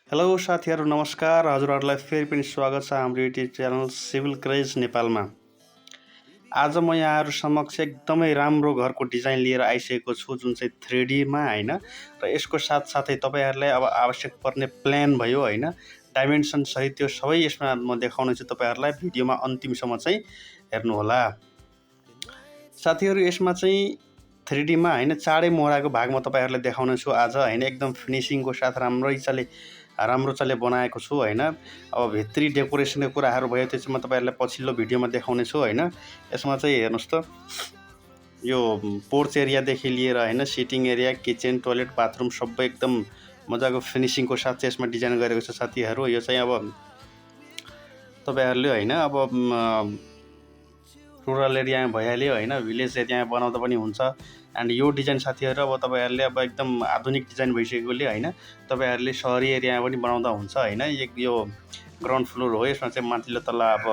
Hello साथीहरु नमस्कार। हजुरहरुलाई फेरि पनि स्वागत छ हाम्रो युट्युब च्यानल सिभिल क्रेज नेपालमा। आज म यहाँहरु समक्ष एकदमै राम्रो घरको डिजाइन लिएर आइसकेको छु, जुन चाहिँ 3D मा हैन र यसको साथसाथै तपाईहरुलाई अब आवश्यक पर्ने प्लान भयो हैन, डाइमेन्सन सहित त्यो सबै यसमा म देखाउने छु तपाईहरुलाई। भिडियोमा अन्तिमसम्म चाहिँ हेर्नु होला। साथीहरु यसमा चाहिँ 3D मा हैन चाँडै मोहराको भाग म तपाईहरुलाई देखाउने छु आज हैन। एकदम फिनिशिङको साथ राम्रोचाले बनाएको छु हैन। अब भित्री डेकोरेसनको कुराहरु भयो त्यो चाहिँ म तपाईहरुलाई पछिल्लो भिडियोमा देखाउने छु हैन। यसमा चाहिँ हेर्नुस् त यो पोर्च एरिया देखि लिएर हैन sitting area, kitchen, toilet, bathroom सबै एकदम मजाको फिनिशिङको साथ चाहिँ यसमा डिजाइन गरेको छ साथीहरु। यो चाहिँ अब तपाईहरुले हैन अब रुरल एरियामा भइहाल्यो हैन, भिलेज एरियामा बनाउँदा पनि हुन्छ। एन्ड यो डिजाइन साथीहरु अब तपाईहरुले अब एकदम आधुनिक डिजाइन भइसकेकोले हैन तपाईहरुले शहरी एरियामा पनि बनाउँदा हुन्छ हैन। यो ग्राउन्ड फ्लोर हो, यसमा चाहिँ माथिल्लो तल्ला अब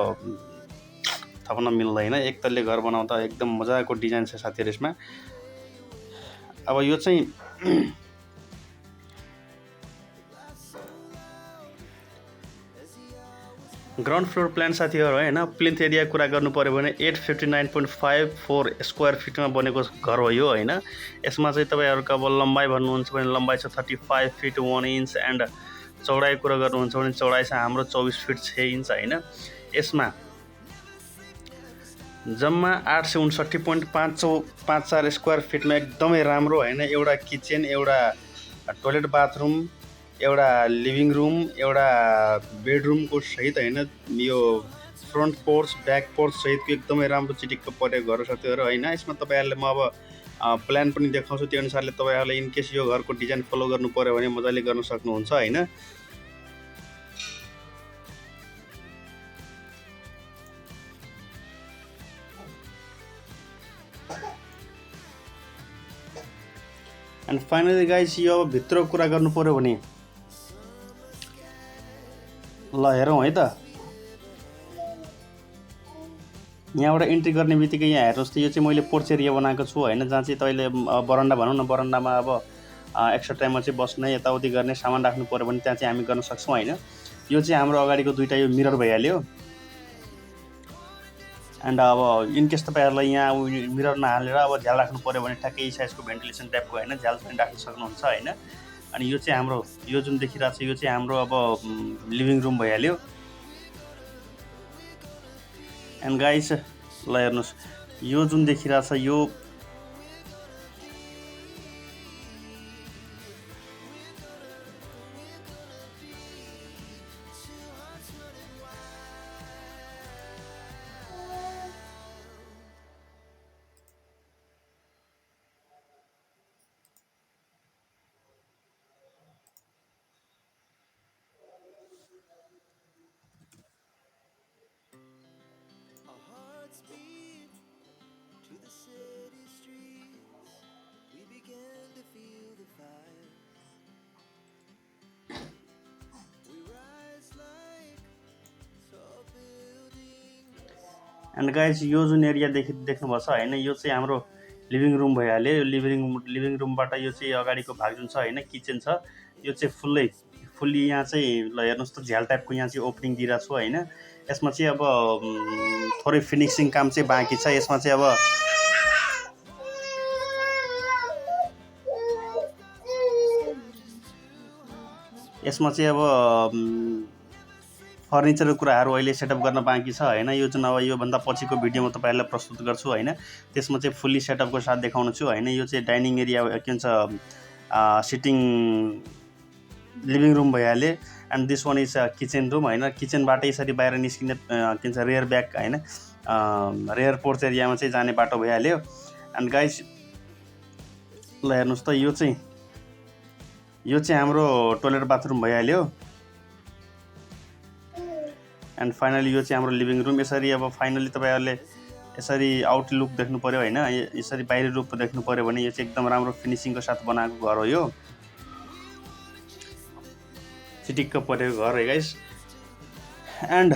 थप्न मिल्दैन। एक तल्ले घर बनाउँदा एकदम मजाको डिजाइन छ साथीहरु यसमा। अब यो चाहिँ ग्राउन्ड फ्लोर प्लान साथीहरु हैन। प्लिन्थ एरिया कुरा गर्नु पर्यो भने 859.54 स्क्वायर फिटमा बनेको घर हो यो हैन। यसमा चाहिँ तपाईहरुको अब लम्बाइ भन्नुहुन्छ भने लम्बाइ छ 35 फिट 1 इन्च एन्ड चौडाइ कुरा गर्नुहुन्छ भने चौडाइ छ हाम्रो 24 फिट 6 इन्च हैन। यसमा जम्मा 859.54 स्क्वायर फिटमा एकदमै राम्रो हैन। एउटा किचन, एउटा टोयलेट बाथरुम, एउटा लिभिङ रुम, एउटा बेडरुमको सहित हैन यो फ्रन्ट पोर्च, ब्याक पोर्च सहितको एकदमै राम्रो चिटिक्क परेको घर साथीहरु हैन। यसमा तपाईहरुले म अब प्लान पनि देखाउँछु, त्यो अनुसारले तपाईहरुले इन केस यो घरको डिजाइन फलो गर्नु पर्यो भने मजाले गर्न सक्नुहुन्छ हैन। एन्ड फाइनली गाइस यो अब भित्र कुरा गर्नु पर्यो भने ल हेरौँ है त। यहाँबाट इन्ट्री गर्ने बित्तिकै यहाँ हेर्नुहोस् त यो चाहिँ मैले पोर्च एरिया बनाएको छु हैन, जहाँ चाहिँ तैले बरन्डा भनौँ न, बरन्डामा अब एक्स्ट्रा टाइममा चाहिँ बस्ने यताउति गर्ने सामान राख्नु पर्यो भने त्यहाँ चाहिँ हामी गर्न सक्छौँ हैन। यो चाहिँ हाम्रो अगाडिको दुईटा यो मिरर भइहाल्यो। एन्ड अब इनकेस तपाईहरुलाई यहाँ मिरर नहालेर अब झ्याल राख्नु पर्यो भने ठ्याक्कै यही साइजको भेन्टिलेसन टाइपको हैन झ्याल पनि राख्न सक्नुहुन्छ हैन। अनि यो चाहिँ हाम्रो यो जुन देखिरहेको छ यो चाहिँ हाम्रो अब लिभिङ रुम भइहाल्यो। एन्ड गाइस ल हेर्नुस् यो जुन देखिरहेको छ यो एन्ड गाइस यो जुन एरिया देख्नुभएको छ हैन यो चाहिँ हाम्रो लिभिङ रुम भइहाल्यो। यो लिभिङ रुमबाट यो चाहिँ अगाडिको भाग जुन छ हैन किचन छ यो चाहिँ फुल्ली यहाँ चाहिँ ल हेर्नुस् त झ्याल टाइपको यहाँ चाहिँ ओपनिङ दिइरहेको छु हैन। यसमा चाहिँ अब थोरै फिनिसिङ काम चाहिँ बाँकी छ। यसमा चाहिँ अब फर्निचरको कुराहरु अहिले सेटअप गर्न बाँकी छ हैन। यो जुन अब यो भन्दा पछिको भिडियोमा तपाईहरुलाई प्रस्तुत गर्छु हैन, त्यसमा चाहिँ फुल्ली सेटअपको साथ देखाउन छु हैन। यो चाहिँ डाइनिङ एरिया के भन्छ सिटिङ लिभिङ रुम भइहाल्यो। And this one is kitchen room हैन। किचनबाट यसरी बाहिर निस्किने के भन्छ रेयर ब्याक हैन रेयर पोर्च एरियामा चाहिँ जाने बाटो भइहाल्यो। एन्ड गाइस ल हेर्नुस् त यो चाहिँ हाम्रो टोयलेट बाथरुम भइहाल्यो। एन्ड फाइनली यो चाहिँ हाम्रो लिभिङ रुम। यसरी अब फाइनली तपाईहरुले यसरी आउटलुक देख्नु पर्यो हैन, यसरी बाहिरी रूप देख्नु पर्यो भने यो चाहिँ एकदम राम्रो फिनिशिङको साथ बनाएको घर हो यो, चिटिक्क परेको घर है गाइस। एन्ड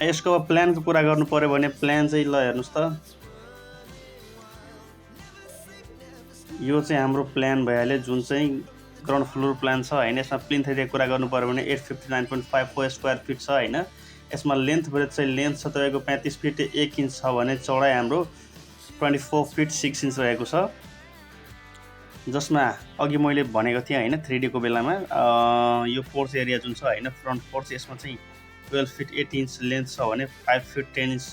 यसको अब प्लानको कुरा गर्नु पर्यो भने प्लान चाहिँ ल हेर्नुस् त यो चाहिँ हाम्रो प्लान भइहाल्यो, जुन चाहिँ ग्राउन्ड फ्लोर प्लान छ हैन। यसमा प्लिन्थ एरिया कुरा गर्नु पर्यो भने 859.54 स्क्वायर फिट छ हैन। यसमा लेन्थ ब्रेथ चाहिँ लेन्थ छ तपाईको 35 फिट 1 इन्च छ भने चौडाइ हाम्रो 24 फिट 6 इन्च रहेको छ, जसमा अघि मैले भनेको थिएँ हैन 3D को बेलामा यो पोर्च एरिया जुन छ हैन फ्रन्ट पोर्च यसमा चाहिँ 12 फिट 8 इन्च लेन्थ छ भने 5 फिट 10 इन्च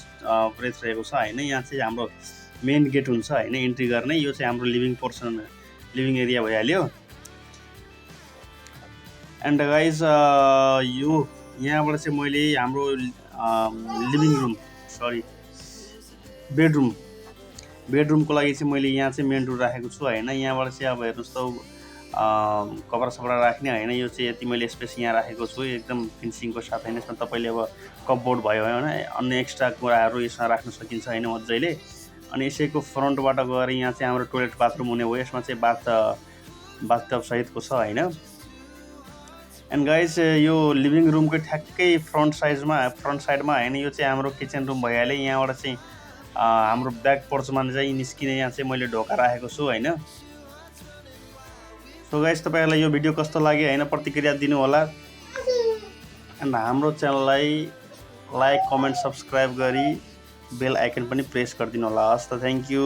ब्रेथ रहेको छ हैन। यहाँ चाहिँ हाम्रो मेन गेट हुन्छ हैन इन्ट्री गर्ने, यो चाहिँ हाम्रो लिभिङ पोर्सन लिभिङ एरिया भइहाल्यो। एन्ड गाइज यो यहाँबाट चाहिँ मैले हाम्रो लिभिङ रुम बेडरुमको लागि चाहिँ मैले यहाँ चाहिँ मेन डोर राखेको छु हैन। यहाँबाट चाहिँ अब हेर्नुहोस् त कपडा सपडा राख्ने हैन, यो चाहिँ यति मैले स्पेस यहाँ राखेको छु एकदम फिनिसिङको साथ हैन। यसमा तपाईँले अब कपबोर्ड भयो हैन अन्य एक्स्ट्रा कुराहरू यसमा राख्न सकिन्छ हैन मजाले। अनि यसैको फ्रन्टबाट गएर यहाँ चाहिँ हाम्रो टोयलेट बाथरुम हुने हो, यसमा चाहिँ बाथटब सहितको छ हैन। एन्ड गाइज यो लिभिङ रुमको ठ्याक्कै फ्रन्ट साइडमा हैन यो चाहिँ हाम्रो किचन रुम भइहाल्यो। यहाँबाट चाहिँ हाम्रो ब्याक पोर्चमा चाहिँ निस्किने यहाँ चाहिँ मैले ढोका राखेको छु हैन। सो गाइज तपाईहरुलाई यो भिडियो कस्तो लाग्यो हैन प्रतिक्रिया दिनु होला। एन्ड हाम्रो च्यानललाई लाइक कमेन्ट सब्स्क्राइब गरी बेल आइकन पनि प्रेस गरिदिनु होला। हस् त थ्यांक यू।